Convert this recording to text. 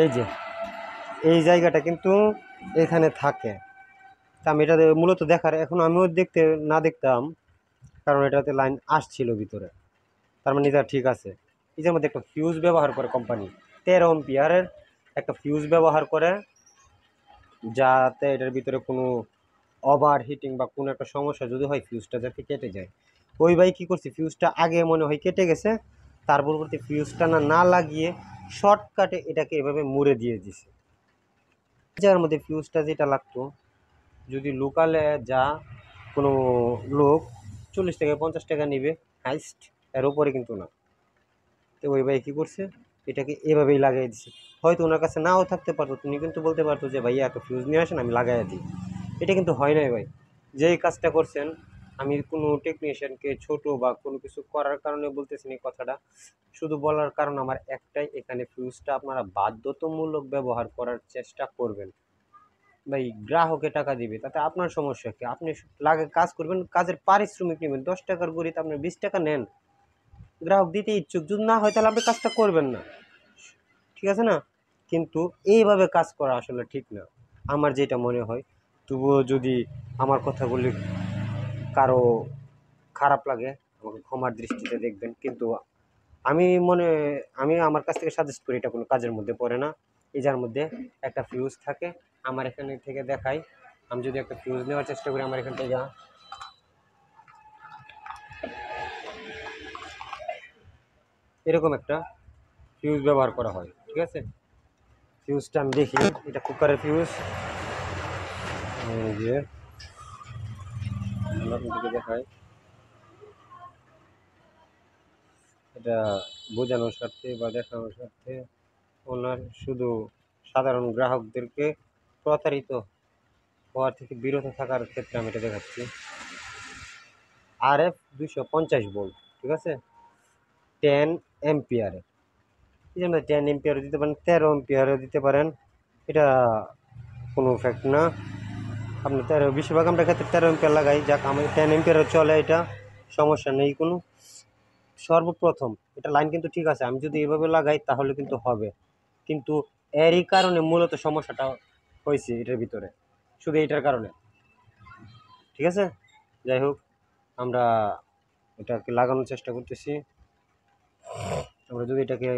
এই যে এই জায়গাটা কিন্তু এখানে থাকে। তা আমি এটা মূলত দেখার এখন আমিও দেখতাম, কারণ এটাতে লাইন আসছিল ভিতরে, তার মানে এটা ঠিক আছে। এটার মধ্যে একটা ফিউজ ব্যবহার করে কোম্পানি, 13 এম্পিয়ারের একটা ফিউজ ব্যবহার করে, যাতে এটার ভিতরে কোনো ওভার হিটিং বা কোনো একটা সমস্যা যদি হয় ফিউজটা যাতে কেটে যায়। ওই ভাই কী করছে, ফিউজটা আগে মনে হয় কেটে গেছে, তার পরবর্তী ফিউজটা না লাগিয়ে শর্টকাটে এটাকে এভাবে মুড়ে দিয়ে দিছে। যার মধ্যে ফিউজটা যেটা লাগতো, যদি লোকালে যা কোনো লোক 40 থেকে 50 টাকা নেবে হাইস্ট, এর উপরে কিন্তু না। তো ওই ভাই কী করছে, এটাকে এভাবেই লাগাই দিছে। হয়তো ওনার কাছে নাও থাকতে পারতো, তুমি কিন্তু বলতে পারতো যে ভাইয়া একটা ফিউজ নিয়ে আসেন আমি লাগাইয়া দিই। এটা কিন্তু হয় নাই ভাই। যেই কাজটা করছেন, আমি কোনো টেকনিশিয়ানকে ছোট বা কোনো কিছু করার কারণে বলতেছি না এই কথাটা, শুধু বলার কারণ আমার একটাই, এখানে ফিউজটা আপনারা বাধ্যতামূলক ব্যবহার করার চেষ্টা করবেন। ভাই গ্রাহকে টাকা দিবে তাতে আপনার সমস্যা কি? আপনি কাজ করবেন, কাজের পারিশ্রমিক নেবেন, 10 টাকার গড়িতে আপনি 20 টাকা নেন, গ্রাহক দিতে ইচ্ছুক যদি না হয় তাহলে আপনি কাজটা করবেন না, ঠিক আছে না? কিন্তু এইভাবে কাজ করা আসলে ঠিক না, আমার যেটা মনে হয়। তবুও যদি আমার কথাগুলি কারো খারাপ লাগে আমাকে ক্ষমার দৃষ্টিতে দেখবেন, কিন্তু আমি মনে আমি আমার কাছ থেকে সাজেস্ট করি এটা কোনো কাজের মধ্যে পড়ে না। এই যার মধ্যে একটা ফিউজ থাকে, আমার এখানে থেকে দেখাই, আমি যদি একটা ফিউজ নেওয়ার চেষ্টা করি, আমার এখান থেকে এরকম একটা ফিউজ ব্যবহার করা হয়, ঠিক আছে? ফিউজটা আমি দেখি, এটা কুকারের ফিউজ, যে আপনাদেরকে দেখাই, এটা বোঝানোর স্বার্থে বা দেখানোর স্বার্থে, ওনার শুধু সাধারণ গ্রাহকদেরকে প্রতারিত হওয়ার থেকে বিরত থাকার ক্ষেত্রে আমি এটা দেখাচ্ছি। RF 250 ভোল্ট, ঠিক আছে, 10 এম্পিয়ারের। এই জন্য 10 এম্পিয়ারও দিতে পারেন, 13 এম্পিয়ারও দিতে পারেন, এটা কোনো ফ্যাক্ট না। আপনি বেশিরভাগ আমরা ক্ষেত্রে 13 এম্পিয়ার লাগাই, যাক আমাদের 10 এম্পিয়ারও চলে, এটা সমস্যা নেই কোনো। সর্বপ্রথম এটা লাইন কিন্তু ঠিক আছে, আমি যদি এভাবে লাগাই তাহলে কিন্তু হবে, কিন্তু এরই কারণে মূলত সমস্যাটা হয়েছে এটার ভিতরে, শুধু এটার কারণে, ঠিক আছে? যাই হোক, আমরা এটাকে লাগানোর চেষ্টা করতেছি। আমরা যদি এটাকে